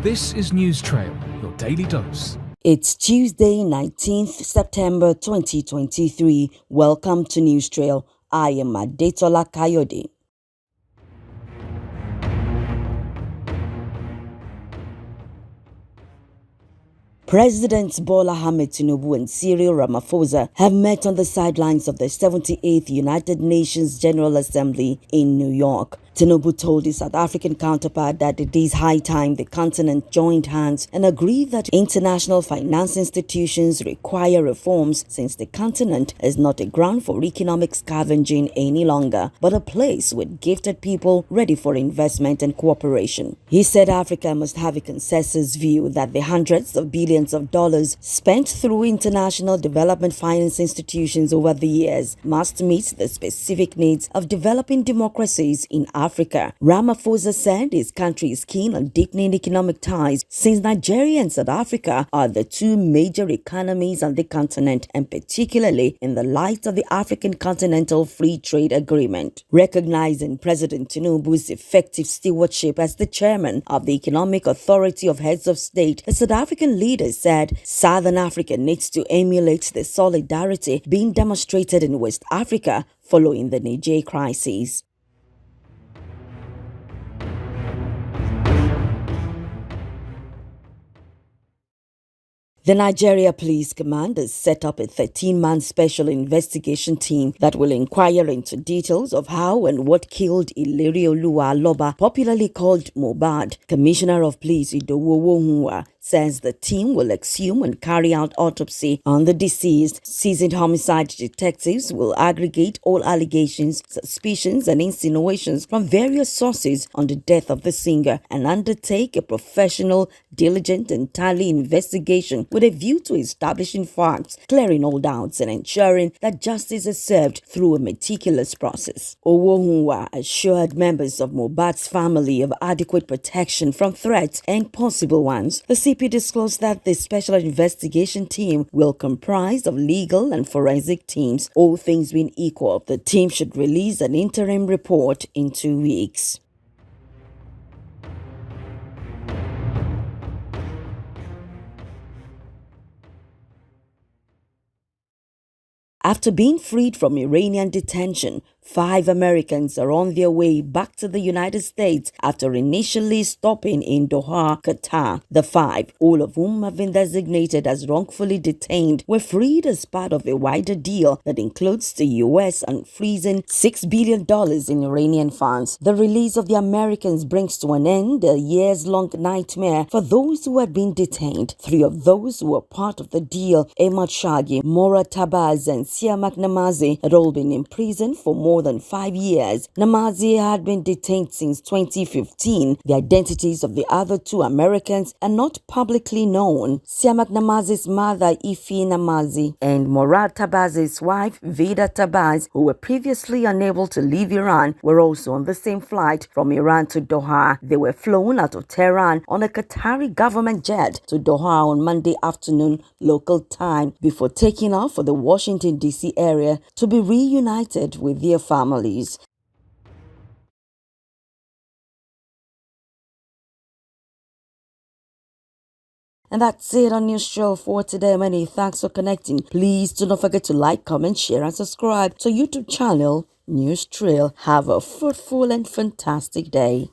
This is News Trail, your daily dose. It's Tuesday, 19th September 2023. Welcome to News Trail. I am Adetola Kayode. Presidents Bola Ahmed Tinubu and Cyril Ramaphosa have met on the sidelines of the 78th United Nations General Assembly in New York. Tinubu told his South African counterpart that it is high time the continent joined hands and agreed that international finance institutions require reforms since the continent is not a ground for economic scavenging any longer, but a place with gifted people ready for investment and cooperation. He said Africa must have a consensus view that the hundreds of billions of dollars spent through international development finance institutions over the years must meet the specific needs of developing democracies in Africa. Ramaphosa said his country is keen on deepening economic ties since Nigeria and South Africa are the two major economies on the continent, and particularly in the light of the African Continental Free Trade Agreement. Recognizing President Tinubu's effective stewardship as the chairman of the Economic Authority of Heads of State, the South African leader said Southern Africa needs to emulate the solidarity being demonstrated in West Africa following the Niger crisis. The Nigeria Police Command has set up a 13-man special investigation team that will inquire into details of how and what killed Ilerioluwa Aloba, popularly called Mobhad. Commissioner of Police Idowu Owonhunwa says the team will exhume and carry out autopsy on the deceased. Seasoned homicide detectives will aggregate all allegations, suspicions, and insinuations from various sources on the death of the singer and undertake a professional, diligent, and timely investigation with a view to establishing facts, clearing all doubts, and ensuring that justice is served through a meticulous process. Owonhunwa assured members of Mobhad'S family of adequate protection from threats and possible ones. The CP disclosed that the special investigation team will comprise of legal and forensic teams. All things being equal, the team should release an interim report in 2 weeks. After being freed from Iranian detention, 5 Americans are on their way back to the United States after initially stopping in Doha, Qatar. The 5, all of whom have been designated as wrongfully detained, were freed as part of a wider deal that includes the U.S. unfreezing $6 billion in Iranian funds. The release of the Americans brings to an end a years-long nightmare for those who had been detained. 3 of those who were part of the deal, Ahmad Shaghi, Mora Tabaz, and Siamak Namazi, had all been imprisoned for more than 5 years. Namazi had been detained since 2015. The identities of the other 2 Americans are not publicly known. Siamak Namazi's mother, Ifi Namazi, and Murad Tabaz's wife, Vida Tabaz, who were previously unable to leave Iran, were also on the same flight from Iran to Doha. They were flown out of Tehran on a Qatari government jet to Doha on Monday afternoon local time before taking off for the Washington, D.C. area to be reunited with their families. And that's it on News Trail for today. Many thanks for connecting. Please do not forget to like, comment, share, and subscribe to our YouTube channel, News Trail. Have a fruitful and fantastic day.